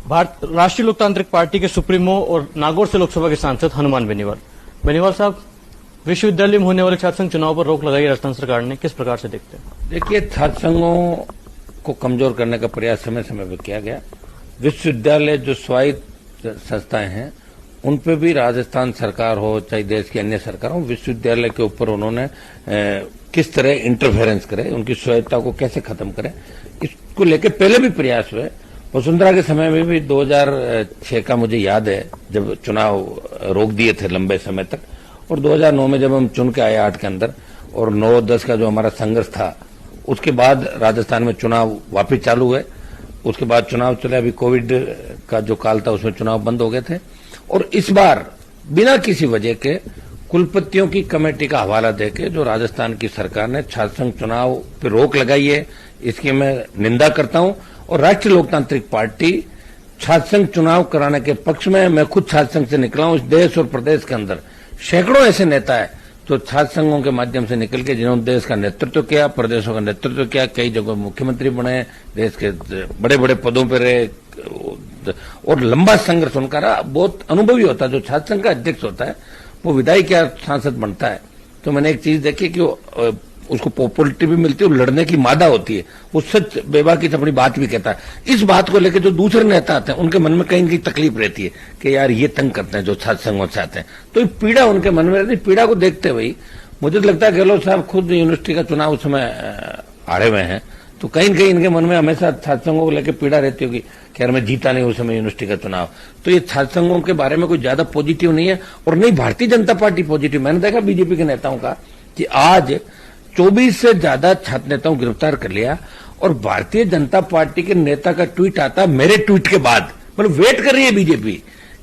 भारत राष्ट्रीय लोकतांत्रिक पार्टी के सुप्रीमो और नागौर से लोकसभा के सांसद हनुमान बेनीवाल साहब, विश्वविद्यालय में होने वाले छात्र संघ चुनाव पर रोक लगाई राजस्थान सरकार ने, किस प्रकार से देखते हैं? देखिए, छात्र संघों को कमजोर करने का प्रयास समय समय पर किया गया। विश्वविद्यालय जो स्वायत्त संस्थाएं हैं उन पे भी राजस्थान सरकार हो चाहे देश की अन्य सरकार हो, विश्वविद्यालय के ऊपर उन्होंने किस तरह इंटरफेरेंस करे, उनकी स्वायत्तता को कैसे खत्म करे, इसको लेकर पहले भी प्रयास हुए। वसुंधरा के समय में भी 2006 का मुझे याद है जब चुनाव रोक दिए थे लंबे समय तक, और 2009 में जब हम चुन के आए 8 के अंदर, और 9-10 का जो हमारा संघर्ष था, उसके बाद राजस्थान में चुनाव वापस चालू हुए। उसके बाद चुनाव चले, अभी कोविड का जो काल था उसमें चुनाव बंद हो गए थे। और इस बार बिना किसी वजह के कुलपतियों की कमेटी का हवाला देके जो राजस्थान की सरकार ने छात्र संघ चुनाव पर रोक लगाई है, इसकी मैं निंदा करता हूं। और राष्ट्रीय लोकतांत्रिक पार्टी छात्र संघ चुनाव कराने के पक्ष में, मैं खुद छात्र संघ से निकला हूं। इस देश और प्रदेश के अंदर सैकड़ों ऐसे नेता है जो छात्र संघों के माध्यम से निकल के जिन्होंने देश का नेतृत्व किया, प्रदेशों का नेतृत्व किया, कई जगहों मुख्यमंत्री बने, देश के बड़े बड़े पदों पर रहे और लंबा संघर्ष उनका रहा। बहुत अनुभवी होता है जो छात्र संघ का अध्यक्ष होता है, वो विधायक या सांसद बनता है। तो मैंने एक चीज देखी कि उसको पॉपुलरिटी भी मिलती है और लड़ने की मादा होती है। वो सच बेबाकी से अपनी बात भी कहता है। इस बात को लेकर जो दूसरे नेता आते हैं उनके मन में कहीं न कहीं तकलीफ रहती है कि यार ये तंग करते हैं जो छात्र संघों से आते हैं, तो ये पीड़ा उनके मन में रहती है। पीड़ा को देखते हुए मुझे तो लगता है गहलोत साहब खुद यूनिवर्सिटी का चुनाव उस समय आड़े हुए हैं, तो कहीं न कहीं इनके मन में हमेशा छात्र संघों को लेकर पीड़ा रहती होगी कि यार मैं जीता नहीं उस समय यूनिवर्सिटी का चुनाव। तो ये छात्र संघों के बारे में कोई ज्यादा पॉजिटिव नहीं है, और नहीं भारतीय जनता पार्टी पॉजिटिव। मैंने देखा बीजेपी के नेताओं का कि आज 24 से ज्यादा छात्र नेताओं को गिरफ्तार कर लिया, और भारतीय जनता पार्टी के नेता का ट्वीट आता मेरे ट्वीट के बाद। मतलब वेट कर रही है बीजेपी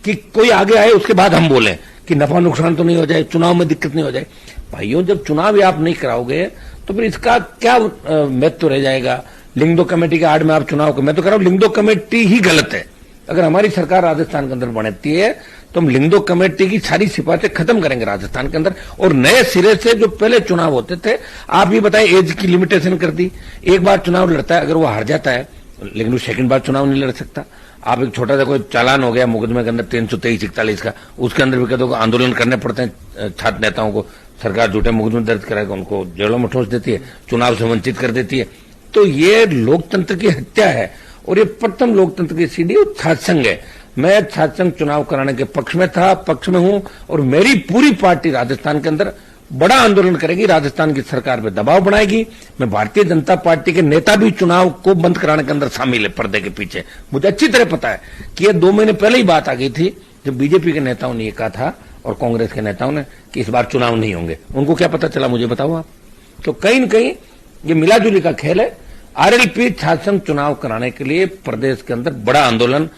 कि कोई आगे आए उसके बाद हम बोलें कि नफा नुकसान तो नहीं हो जाए, चुनाव में दिक्कत नहीं हो जाए। भाइयों, जब चुनाव आप नहीं कराओगे तो फिर इसका क्या महत्व रह जाएगा? लिंग दो कमेटी के आड़ में आप चुनाव को, मैं तो कह रहा हूं लिंग दो कमेटी ही गलत है। अगर हमारी सरकार राजस्थान के अंदर बनती है तो हम लिंग दो कमेटी की सारी सिफारिशें खत्म करेंगे राजस्थान के अंदर, और नए सिरे से जो पहले चुनाव होते थे, आप ये बताएं, एज की लिमिटेशन कर दी। एक बार चुनाव लड़ता है, अगर वो हार जाता है लेकिन वो सेकंड बार चुनाव नहीं लड़ सकता। आप एक छोटा सा कोई चालान हो गया मुकदमे के अंदर 323-41 का, उसके अंदर भी कहते आंदोलन करने पड़ते हैं छात्र नेताओं को। सरकार झूठे मुकदमे दर्ज कराएगा, उनको जेलों में ठोस देती है, चुनाव से वंचित कर देती है। तो ये लोकतंत्र की हत्या है, और ये प्रथम लोकतंत्र की सीढ़ी छात्र संघ है। मैं छात्र संघ चुनाव कराने के पक्ष में था, पक्ष में हूं, और मेरी पूरी पार्टी राजस्थान के अंदर बड़ा आंदोलन करेगी, राजस्थान की सरकार पे दबाव बनाएगी। मैं भारतीय जनता पार्टी के नेता भी चुनाव को बंद कराने के अंदर शामिल है पर्दे के पीछे। मुझे अच्छी तरह पता है कि ये 2 महीने पहले ही बात आ गई थी जब बीजेपी के नेताओं ने ये कहा था और कांग्रेस के नेताओं ने कि इस बार चुनाव नहीं होंगे। उनको क्या पता चला मुझे बताओ आप? तो कहीं न कहीं ये मिलाजुली का खेल है। आरएलपी छात्र संघ चुनाव कराने के लिए प्रदेश के अंदर बड़ा आंदोलन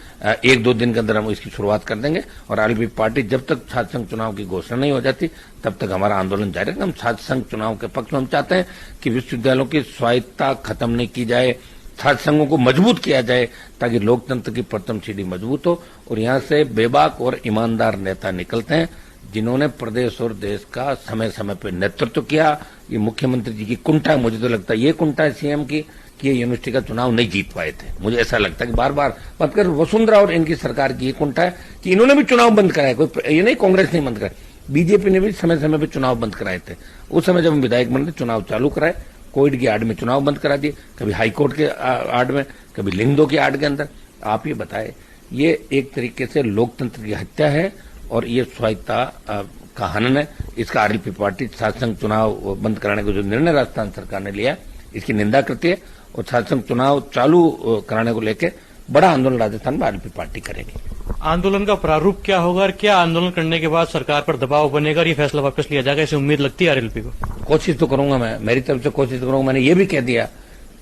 1-2 दिन के अंदर हम इसकी शुरुआत कर देंगे, और आरएलपी पार्टी जब तक छात्र संघ चुनाव की घोषणा नहीं हो जाती तब तक हमारा आंदोलन जारी रहेगा। हम छात्र संघ चुनाव के पक्ष में हम चाहते हैं कि विश्वविद्यालयों की स्वायत्तता खत्म नहीं की जाए, छात्र संघों को मजबूत किया जाए ताकि लोकतंत्र की प्रथम सीढ़ी मजबूत हो, और यहां से बेबाक और ईमानदार नेता निकलते हैं जिन्होंने प्रदेश और देश का समय समय पर नेतृत्व किया। ये मुख्यमंत्री जी की कुंठा है, मुझे तो लगता है ये कुंठा है सीएम की कि ये यूनिवर्सिटी का चुनाव नहीं जीत पाए थे। मुझे ऐसा लगता है कि बार बार बात कर वसुंधरा और इनकी सरकार की ये कुंठा है कि इन्होंने भी चुनाव बंद कराए। कोई ये नहीं कांग्रेस नहीं बंद कराए, बीजेपी ने भी समय समय पर चुनाव बंद कराए थे। उस समय जब हम विधायक बने चुनाव चालू कराए, कोविड की आड़ में चुनाव बंद करा दिए, कभी हाईकोर्ट के आड़ में, कभी लिंग दो की आड़ के अंदर। आप ये बताए, ये एक तरीके से लोकतंत्र की हत्या है और ये स्वायत्तता का हनन है। इसका आरएलपी पार्टी छात्र संघ चुनाव बंद कराने का जो निर्णय राजस्थान सरकार ने लिया इसकी निंदा करती है, और छात्र संघ चुनाव चालू कराने को लेकर बड़ा आंदोलन राजस्थान में आरएलपी पार्टी करेगी। आंदोलन का प्रारूप क्या होगा और क्या आंदोलन करने के बाद सरकार पर दबाव बनेगा और ये फैसला वापस लिया जाएगा, ऐसी उम्मीद लगती है आरएलपी को? कोशिश तो करूंगा मैं, मेरी तरफ से कोशिश करूंगा। मैंने ये भी कह दिया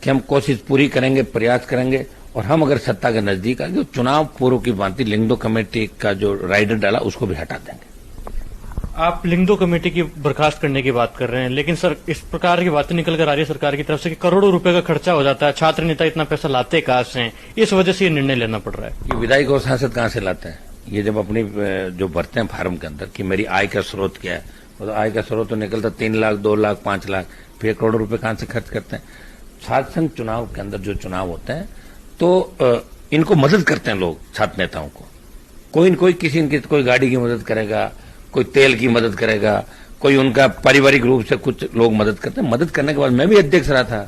कि हम कोशिश पूरी करेंगे, प्रयास करेंगे, और हम अगर सत्ता के नजदीक आएंगे तो चुनाव पूर्व की भांति लिंग दो कमेटी का जो राइडर डाला उसको भी हटा देंगे। आप लिंग दो कमेटी की बर्खास्त करने की बात कर रहे हैं, लेकिन सर इस प्रकार की बातें निकल कर आ रही है सरकार की तरफ से कि करोड़ों रुपए का खर्चा हो जाता है, छात्र नेता इतना पैसा लाते कहां से हैं, इस वजह से ये निर्णय लेना पड़ रहा है। ये विधायक और सांसद कहां से लाते हैं? ये जब अपनी जो भरते हैं फार्म के अंदर कि मेरी आय का स्रोत क्या है, तो आय का स्रोत तो निकलता 3 लाख, 2 लाख, 5 लाख, फिर करोड़ों रुपए कहां से खर्च करते हैं? छात्र संघ चुनाव के अंदर जो चुनाव होते हैं तो इनको मदद करते हैं लोग, छात्र नेताओं को। कोई न कोई किसी न किसी कोई गाड़ी की मदद करेगा, कोई तेल की मदद करेगा, कोई उनका पारिवारिक रूप से कुछ लोग मदद करते हैं। मदद करने के बाद मैं भी अध्यक्ष रहा था,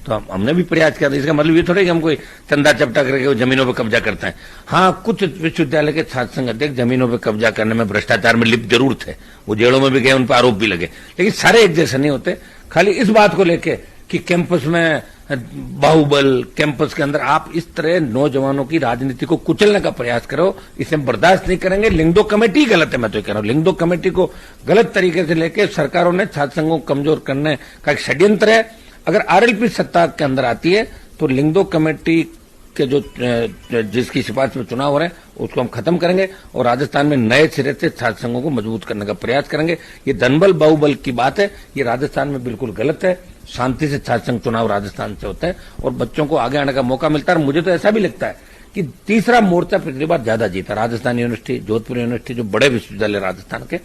तो हमने भी प्रयास किया था। इसका मतलब ये थोड़ा कि हम कोई चंदा चपटा करके जमीनों पर कब्जा करते हैं। हाँ, कुछ विश्वविद्यालय के छात्र संघ अध्यक्ष जमीनों पर कब्जा करने में भ्रष्टाचार में लिप्त जरूर थे, वो जेलों में भी गए, उन पर आरोप भी लगे, लेकिन सारे एक जैसे नहीं होते। खाली इस बात को लेके कि कैंपस में बाहुबल, कैंपस के अंदर आप इस तरह नौजवानों की राजनीति को कुचलने का प्रयास करो, इसे हम बर्दाश्त नहीं करेंगे। लिंगदो कमेटी गलत है, मैं तो कह रहा हूं। लिंगदो कमेटी को गलत तरीके से लेके सरकारों ने छात्र संघों को कमजोर करने का एक षड्यंत्र है। अगर आरएलपी सत्ता के अंदर आती है तो लिंगदो कमेटी के जो जिसकी सिफारिश में चुनाव हो रहे हैं उसको हम खत्म करेंगे और राजस्थान में नए सिरे से छात्र संघों को मजबूत करने का प्रयास करेंगे। ये धनबल बाहुबल की बात है, ये राजस्थान में बिल्कुल गलत है। शांति से छात्र संघ चुनाव राजस्थान से होता है और बच्चों को आगे आने का मौका मिलता है। और मुझे तो ऐसा भी लगता है कि तीसरा मोर्चा पिछली बार ज्यादा जीता। राजस्थान यूनिवर्सिटी, जोधपुर यूनिवर्सिटी, जो बड़े विश्वविद्यालय राजस्थान के,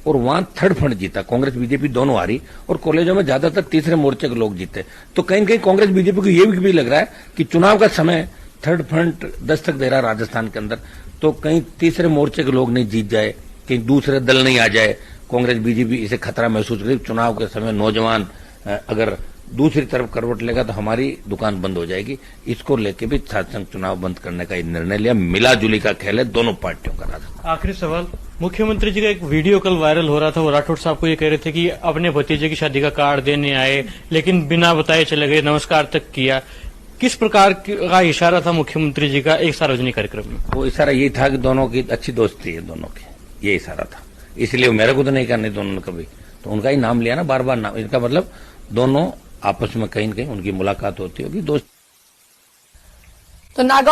और वहां थर्ड फंड जीता। कांग्रेस बीजेपी दोनों हारी और कॉलेजों में ज्यादातर तीसरे मोर्चे के लोग जीते। तो कहीं न कहीं कांग्रेस बीजेपी को ये भी लग रहा है कि चुनाव का समय थर्ड फ्रंट दस्तक दे रहा है राजस्थान के अंदर, तो कहीं तीसरे मोर्चे के लोग नहीं जीत जाए, कहीं दूसरे दल नहीं आ जाए। कांग्रेस बीजेपी इसे खतरा महसूस करेगी। चुनाव के समय नौजवान अगर दूसरी तरफ करवट लेगा तो हमारी दुकान बंद हो जाएगी। इसको लेके भी छात्र संघ चुनाव बंद करने का निर्णय लिया। मिला जुली का खेल है दोनों पार्टियों का। राजस्थान आखिरी सवाल, मुख्यमंत्री जी का एक वीडियो कल वायरल हो रहा था, वो राठौड़ साहब को ये कह रहे थे कि अपने भतीजे की शादी का कार्ड देने आए लेकिन बिना बताए चले गए, नमस्कार तक किया। किस प्रकार का इशारा था मुख्यमंत्री जी का एक सार्वजनिक कार्यक्रम में? वो इशारा यही था कि दोनों की अच्छी दोस्ती है, दोनों की, ये इशारा था। इसलिए मेरे को तो नहीं करने दोनों ने कभी, तो उनका ही नाम लिया ना बार बार नाम। इनका मतलब दोनों आपस में कहीं न कहीं उनकी मुलाकात होती होगी, दोस्त। तो नागौर